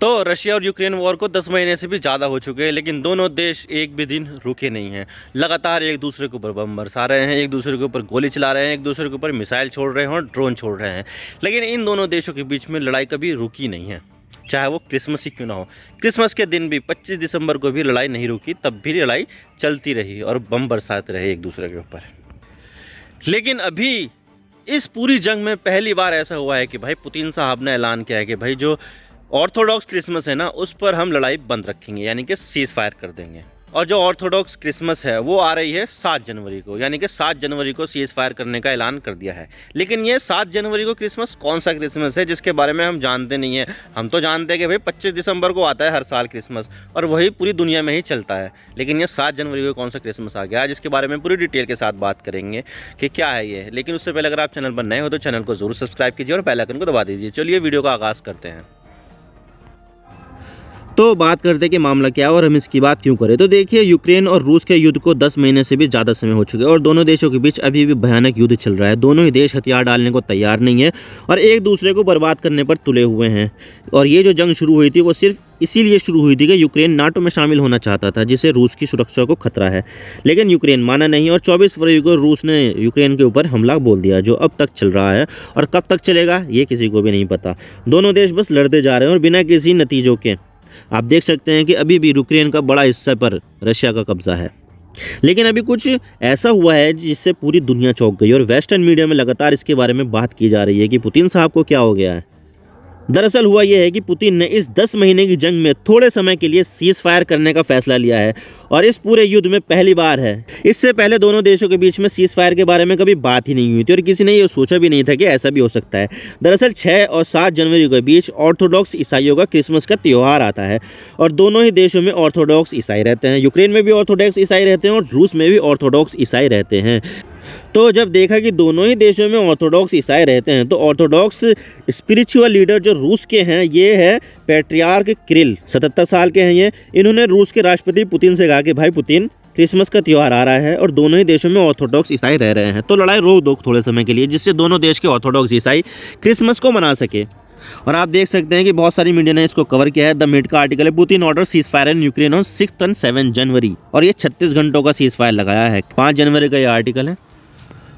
तो रशिया और Ukraine war को 10 महीने से भी ज़्यादा हो चुके हैं, लेकिन दोनों देश एक भी दिन रुके नहीं हैं। लगातार एक दूसरे के ऊपर बम बरसा रहे हैं, एक दूसरे के ऊपर गोली चला रहे हैं, एक दूसरे के ऊपर मिसाइल छोड़ रहे हैं और ड्रोन छोड़ रहे हैं। लेकिन इन दोनों देशों के बीच में लड़ाई कभी रुकी नहीं है, चाहे वो क्रिसमस ही क्यों ना हो। क्रिसमस के दिन भी 25 दिसंबर को भी लड़ाई नहीं रुकी, तब भी लड़ाई चलती रही और बम बरसाते रहे एक दूसरे के ऊपर। लेकिन अभी इस पूरी जंग में पहली बार ऐसा हुआ है कि भाई पुतिन साहब ने ऐलान किया है कि भाई जो ऑर्थोडॉक्स क्रिसमस है ना, उस पर हम लड़ाई बंद रखेंगे, यानी कि सीज फायर कर देंगे। और जो ऑर्थोडॉक्स क्रिसमस है वो आ रही है 7 जनवरी को, यानी कि 7 जनवरी को सीज फायर करने का ऐलान कर दिया है। लेकिन ये 7 जनवरी को क्रिसमस कौन सा क्रिसमस है जिसके बारे में हम जानते नहीं हैं। हम तो जानते हैं कि भाई 25 दिसंबर को आता है हर साल क्रिसमस, और वही पूरी दुनिया में ही चलता है। लेकिन ये 7 जनवरी को कौन सा क्रिसमस आ गया, जिसके बारे में पूरी डिटेल के साथ बात करेंगे कि क्या है ये। लेकिन उससे पहले अगर आप चैनल पर नए हो तो चैनल को जरूर सब्सक्राइब कीजिए और बेल आइकन को दबा दीजिए। चलिए वीडियो का आगाज़ करते हैं। तो बात करते हैं कि मामला क्या है और हम इसकी बात क्यों करें। तो देखिए, यूक्रेन और रूस के युद्ध को 10 महीने से भी ज़्यादा समय हो चुके हैं और दोनों देशों के बीच अभी भी भयानक युद्ध चल रहा है। दोनों ही देश हथियार डालने को तैयार नहीं है और एक दूसरे को बर्बाद करने पर तुले हुए हैं। और ये जो जंग शुरू हुई थी वो सिर्फ इसीलिए शुरू हुई थी कि यूक्रेन नाटो में शामिल होना चाहता था, जिससे रूस की सुरक्षा को खतरा है। लेकिन यूक्रेन माना नहीं और 24 फरवरी को रूस ने यूक्रेन के ऊपर हमला बोल दिया, जो अब तक चल रहा है और कब तक चलेगा ये किसी को भी नहीं पता। दोनों देश बस लड़ते जा रहे हैं और बिना किसी नतीजों के। आप देख सकते हैं कि अभी भी यूक्रेन का बड़ा हिस्सा पर रशिया का कब्जा है। लेकिन अभी कुछ ऐसा हुआ है जिससे पूरी दुनिया चौंक गई और वेस्टर्न मीडिया में लगातार इसके बारे में बात की जा रही है कि पुतिन साहब को क्या हो गया है। दरअसल हुआ यह है कि पुतिन ने इस 10 महीने की जंग में थोड़े समय के लिए सीज फायर करने का फैसला लिया है और इस पूरे युद्ध में पहली बार है। इससे पहले दोनों देशों के बीच में सीज फायर के बारे में कभी बात ही नहीं हुई थी और किसी ने ये सोचा भी नहीं था कि ऐसा भी हो सकता है। दरअसल 6 और 7 जनवरी के बीच ऑर्थोडॉक्स ईसाइयों का क्रिसमस का त्यौहार आता है और दोनों ही देशों में ऑर्थोडॉक्स ईसाई रहते हैं। यूक्रेन में भी ऑर्थोडॉक्स ईसाई रहते हैं और रूस में भी ऑर्थोडॉक्स ईसाई रहते हैं। तो जब देखा कि दोनों ही देशों में ऑर्थोडॉक्स ईसाई रहते हैं तो ऑर्थोडॉक्स स्पिरिचुअल लीडर जो रूस के हैं ये है पैट्रियार्क किरिल, 77 साल के हैं ये। इन्होंने रूस के राष्ट्रपति पुतिन से कहा कि भाई पुतिन, क्रिसमस का त्यौहार आ रहा है और दोनों ही देशों में ऑर्थोडॉक्स ईसाई रह रहे हैं, तो लड़ाई रोक दो थोड़े समय के लिए, जिससे दोनों देश के ऑर्थोडॉक्स ईसाई क्रिसमस को मना सके। और आप देख सकते हैं कि बहुत सारी मीडिया ने इसको कवर किया है। द मिड का आर्टिकल है, Putin order cease fire in Ukraine on 6 and 7 जनवरी, और ये 36 घंटों का सीज फायर लगाया है। 5 जनवरी का ये आर्टिकल है।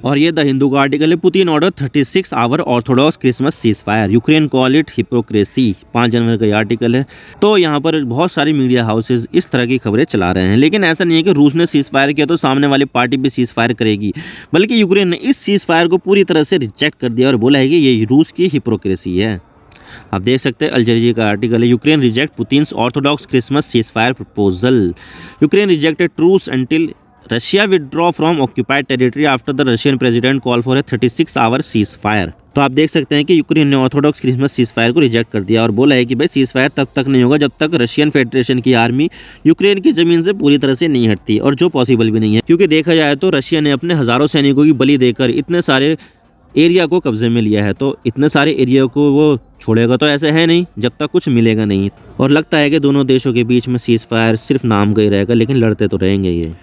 और ये द हिंदू का आर्टिकल है, Putin order 36 hour Orthodox Christmas seize fire, Ukraine call it hypocrisy. 5 जनवरी का ये आर्टिकल है। तो यहाँ पर बहुत सारी मीडिया हाउसेज इस तरह की खबरें चला रहे हैं। लेकिन ऐसा नहीं है कि रूस ने सीज फायर किया तो सामने वाली पार्टी भी सीज फायर करेगी, बल्कि यूक्रेन ने इस सीज फायर को पूरी तरह से रिजेक्ट कर दिया और बोला है कि ये रूस की हिपोक्रेसी है। आप देख सकते हैं, अल जजीरा का आर्टिकल है, Ukraine reject Putin's Orthodox Christmas cease fire proposal, Ukraine rejected truce until Russia withdraw from occupied territory after the Russian president call for a 36 hour ceasefire. तो आप देख सकते हैं कि यूक्रेन ने ऑर्थोडॉक्स क्रिसमस सीज फायर को reject कर दिया और बोला है कि भाई सीज फायर तब तक नहीं होगा जब तक रशियन फेडरेशन की आर्मी यूक्रेन की जमीन से पूरी तरह से नहीं हटती, और जो पॉसिबल भी नहीं है, क्योंकि देखा जाए तो रशिया ने अपने हजारों सैनिकों की बलि देकर इतने सारे एरिया को कब्जे में लिया है, तो इतने सारे एरिया को वो छोड़ेगा तो ऐसे है नहीं जब तक कुछ मिलेगा नहीं। और लगता है कि दोनों देशों के बीच में सीज फायर सिर्फ नाम का ही रहेगा, लेकिन लड़ते तो रहेंगे ये।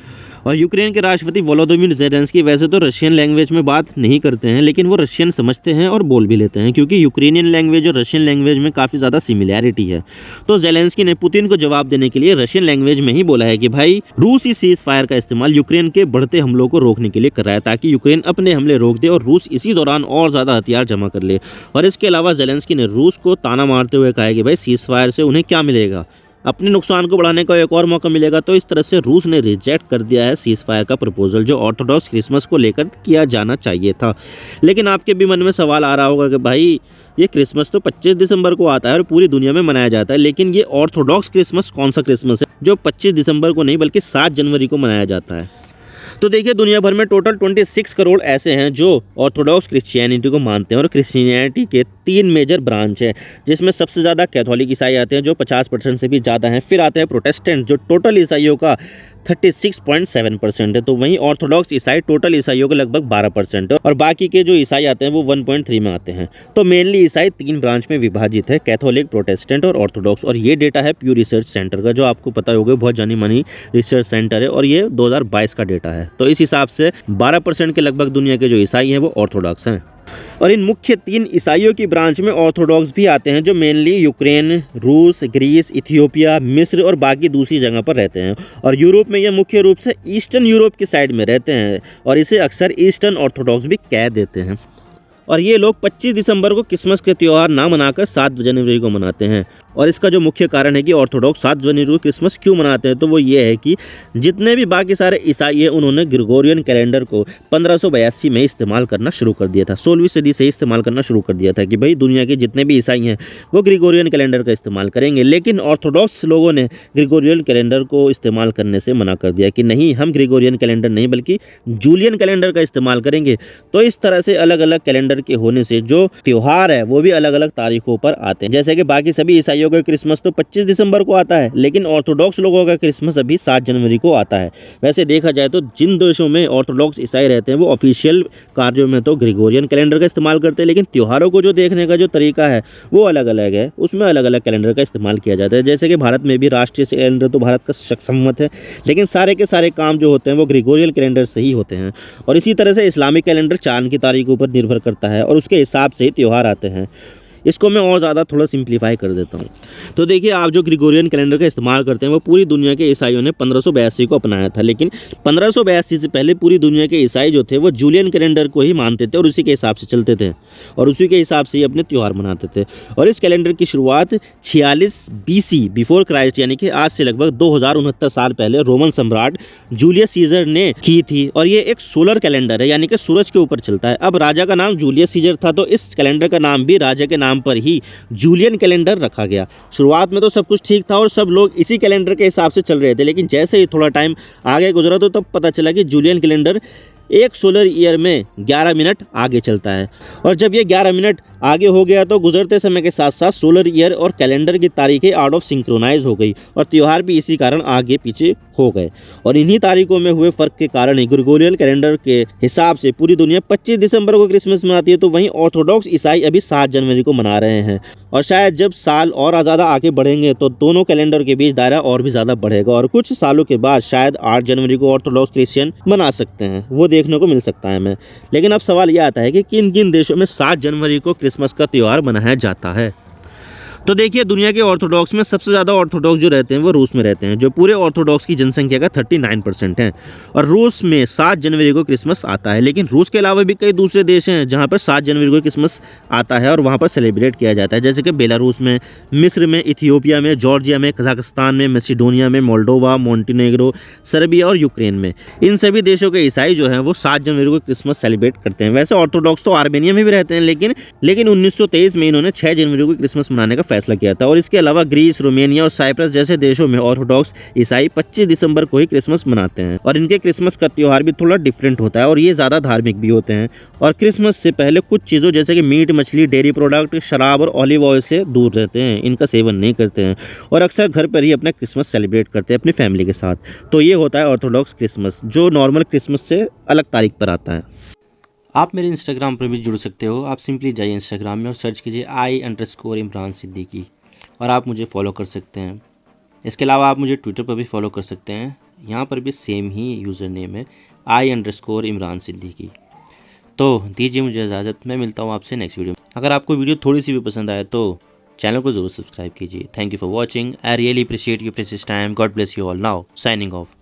और यूक्रेन के राष्ट्रपति वोलोदिमीर ज़ेलेंस्की वैसे तो रशियन लैंग्वेज में बात नहीं करते हैं, लेकिन वो रशियन समझते हैं और बोल भी लेते हैं, क्योंकि यूक्रेनियन लैंग्वेज और रशियन लैंग्वेज में काफ़ी ज़्यादा सिमिलैरिटी है। तो ज़ेलेंस्की ने पुतिन को जवाब देने के लिए रशियन लैंग्वेज में ही बोला है कि भाई रूस इस सीज फायर का इस्तेमाल यूक्रेन के बढ़ते हमलों को रोकने के लिए कर रहा है, ताकि यूक्रेन अपने हमले रोक दे और रूस इसी दौरान और ज़्यादा हथियार जमा कर ले। और इसके अलावा ज़ेलेंस्की ने रूस को ताना मारते हुए कहा कि भाई सीज फायर से उन्हें क्या मिलेगा, अपने नुकसान को बढ़ाने का एक और मौका मिलेगा। तो इस तरह से रूस ने रिजेक्ट कर दिया है सीज फायर का प्रपोजल, जो ऑर्थोडॉक्स क्रिसमस को लेकर किया जाना चाहिए था। लेकिन आपके भी मन में सवाल आ रहा होगा कि भाई ये क्रिसमस तो 25 दिसंबर को आता है और पूरी दुनिया में मनाया जाता है, लेकिन ये ऑर्थोडॉक्स क्रिसमस कौन सा क्रिसमस है जो 25 दिसंबर को नहीं बल्कि 7 जनवरी को मनाया जाता है। तो देखिए, दुनिया भर में टोटल 26 करोड़ ऐसे हैं जो ऑर्थोडॉक्स क्रिश्चियनिटी को मानते हैं और क्रिश्चियनिटी के 3 मेजर ब्रांच हैं, जिसमें सबसे ज़्यादा कैथोलिक ईसाई आते हैं जो 50% से भी ज़्यादा हैं। फिर आते हैं प्रोटेस्टेंट जो टोटल ईसाइयों का 36.7% है। तो वहीं ऑर्थोडॉक्स ईसाई टोटल ईसाइयों के लगभग 12% है और बाकी के जो ईसाई आते हैं वो 1.3 में आते हैं। तो मेनली ईसाई 3 ब्रांच में विभाजित है, कैथोलिक, प्रोटेस्टेंट और ऑर्थोडॉक्स। और ये डेटा है प्यू रिसर्च सेंटर का, जो आपको पता होगा बहुत जानी मानी रिसर्च सेंटर है, और ये 2022 का डेटा है। तो इस हिसाब से 12% के लगभग दुनिया के जो ईसाई हैं वो ऑर्थोडॉक्स हैं। और इन मुख्य 3 ईसाइयों की ब्रांच में ऑर्थोडॉक्स भी आते हैं, जो मेनली यूक्रेन, रूस, ग्रीस, इथियोपिया, मिस्र और बाकी दूसरी जगह पर रहते हैं। और यूरोप में ये मुख्य रूप से ईस्टर्न यूरोप की साइड में रहते हैं और इसे अक्सर ईस्टर्न ऑर्थोडॉक्स भी कह देते हैं। और ये लोग 25 दिसंबर को क्रिसमस के त्यौहार ना मनाकर 7 जनवरी को मनाते हैं। और इसका जो मुख्य कारण है कि ऑर्थोडॉक्स 7 जनवरी को क्रिसमस क्यों मनाते हैं, तो वो ये है कि जितने भी बाकी सारे ईसाई हैं उन्होंने ग्रिगोरियन कैलेंडर को 1582 में इस्तेमाल करना शुरू कर दिया था। 16वीं सदी से इस्तेमाल करना शुरू कर दिया था कि भाई दुनिया के जितने भी ईसाई हैं वो ग्रिगोरियन कैलेंडर का इस्तेमाल करेंगे। लेकिन ऑर्थोडॉक्स लोगों ने ग्रिगोरियन कैलेंडर को इस्तेमाल करने से मना कर दिया कि नहीं, हम ग्रिगोरियन कैलेंडर नहीं बल्कि जूलियन कैलेंडर का इस्तेमाल करेंगे। तो इस तरह से अलग अलग कैलेंडर के होने से जो त्यौहार है वो भी अलग अलग तारीखों पर आते हैं। जैसे कि बाकी सभी ईसाइयों का क्रिसमस तो 25 दिसंबर को आता है, लेकिन ऑर्थोडॉक्स लोगों का क्रिसमस अभी 7 जनवरी को आता है। वैसे देखा जाए तो जिन देशों में ऑर्थोडॉक्स ईसाई रहते हैं वो ऑफिशियल कार्यों में तो ग्रिगोरियन कैलेंडर का इस्तेमाल करते हैं, लेकिन त्योहारों को जो देखने का जो तरीका है वो अलग अलग है, उसमें अलग अलग कैलेंडर का इस्तेमाल किया जाता है। जैसे कि भारत में भी राष्ट्रीय कैलेंडर तो भारत का सम्मत है, लेकिन सारे के सारे काम जो होते हैं वो ग्रिगोरियन कैलेंडर से ही होते हैं। और इसी तरह से इस्लामिक कैलेंडर चांद की तारीखों पर निर्भर करता है और उसके हिसाब से त्यौहार आते हैं। इसको मैं और ज़्यादा थोड़ा सिंप्लीफाई कर देता हूँ। तो देखिए, आप जो ग्रिगोरियन कैलेंडर का इस्तेमाल करते हैं वो पूरी दुनिया के ईसाइयों ने 1582 को अपनाया था, लेकिन 1582 से पहले पूरी दुनिया के ईसाई जो थे वो जूलियन कैलेंडर को ही मानते थे और उसी के हिसाब से चलते थे और उसी के हिसाब से ही अपने त्यौहार मनाते थे। और इस कैलेंडर की शुरुआत 46 BC बिफोर क्राइस्ट यानी कि आज से लगभग 2069 साल पहले रोमन सम्राट जूलियस सीजर ने की थी। और ये एक सोलर कैलेंडर है, यानी कि सूरज के ऊपर चलता है। अब राजा का नाम जूलियस सीजर था तो इस कैलेंडर का नाम भी राजा के नाम पर ही जूलियन कैलेंडर रखा गया। शुरुआत में तो सब कुछ ठीक था और सब लोग इसी कैलेंडर के हिसाब से चल रहे थे, लेकिन जैसे ही थोड़ा टाइम आगे गुजरा तो तब पता चला कि जूलियन कैलेंडर एक सोलर ईयर में 11 मिनट आगे चलता है। और जब ये 11 मिनट आगे हो गया तो गुजरते समय के साथ साथ सोलर ईयर और कैलेंडर की तारीखें आउट ऑफ सिंक्रोनाइज हो गई और त्यौहार भी इसी कारण आगे पीछे हो गए। और इन्हीं तारीखों में हुए फर्क के कारण ही ग्रिगोरियन कैलेंडर के हिसाब से पूरी दुनिया 25 दिसंबर को क्रिसमस मनाती है, तो वहीं ऑर्थोडॉक्स ईसाई अभी 7 जनवरी को मना रहे हैं। और शायद जब साल और ज़्यादा आगे बढ़ेंगे तो दोनों कैलेंडर के बीच दायरा और भी ज़्यादा बढ़ेगा और कुछ सालों के बाद शायद 8 जनवरी को ऑर्थोडॉक्स क्रिश्चियन मना सकते हैं, वो देखने को मिल सकता है हमें। लेकिन अब सवाल यह आता है कि किन किन देशों में 7 जनवरी को क्रिसमस का त्यौहार मनाया जाता है। तो देखिए, दुनिया के ऑर्थोडॉक्स में सबसे ज़्यादा ऑर्थोडॉक्स जो रहते हैं वो रूस में रहते हैं, जो पूरे ऑर्थोडॉक्स की जनसंख्या का 39% है। और रूस में 7 जनवरी को क्रिसमस आता है, लेकिन रूस के अलावा भी कई दूसरे देश हैं जहाँ पर 7 जनवरी को क्रिसमस आता है और वहाँ पर सेलिब्रेट किया जाता है। जैसे कि बेलारूस में, मिस्र में, इथियोपिया में, जॉर्जिया में, कजाकिस्तान में, मैसिडोनिया में, मोल्डोवा, मोंटेनेग्रो, सर्बिया और यूक्रेन में। इन सभी देशों के ईसाई जो हैं वो 7 जनवरी को क्रिसमस सेलिब्रेट करते हैं। वैसे ऑर्थोडॉक्स तो आर्मेनिया में भी रहते हैं, लेकिन 1923 में इन्होंने 6 जनवरी को क्रिसमस मनाने का फैसला किया था। और इसके अलावा ग्रीस, रोमेनिया और साइप्रस जैसे देशों में ऑर्थोडॉक्स ईसाई 25 दिसंबर को ही क्रिसमस मनाते हैं और इनके क्रिसमस का त्यौहार भी थोड़ा डिफरेंट होता है और ये ज़्यादा धार्मिक भी होते हैं। और क्रिसमस से पहले कुछ चीज़ों जैसे कि मीट, मछली, डेयरी प्रोडक्ट, शराब और ऑलिव ऑयल से दूर रहते हैं, इनका सेवन नहीं करते हैं और अक्सर घर पर ही अपना क्रिसमस सेलिब्रेट करते हैं अपनी फैमिली के साथ। तो ये होता है ऑर्थोडॉक्स क्रिसमस, जो नॉर्मल क्रिसमस से अलग तारीख पर आता है। आप मेरे इंस्टाग्राम पर भी जुड़ सकते हो। आप सिंपली जाइए इंस्टाग्राम में और सर्च कीजिए I_Imran सिद्दीकी और आप मुझे फॉलो कर सकते हैं। इसके अलावा आप मुझे ट्विटर पर भी फॉलो कर सकते हैं, यहाँ पर भी सेम ही यूज़र नेम है I_Imran सिद्दीकी। तो दीजिए मुझे इजाज़त, मैं मिलता हूँ आपसे नेक्स्ट वीडियो में। अगर आपको वीडियो थोड़ी सी भी पसंद आए तो चैनल को ज़रूर सब्सक्राइब कीजिए। Thank you for watching. I really appreciate your precious time. God bless you all. Now signing off.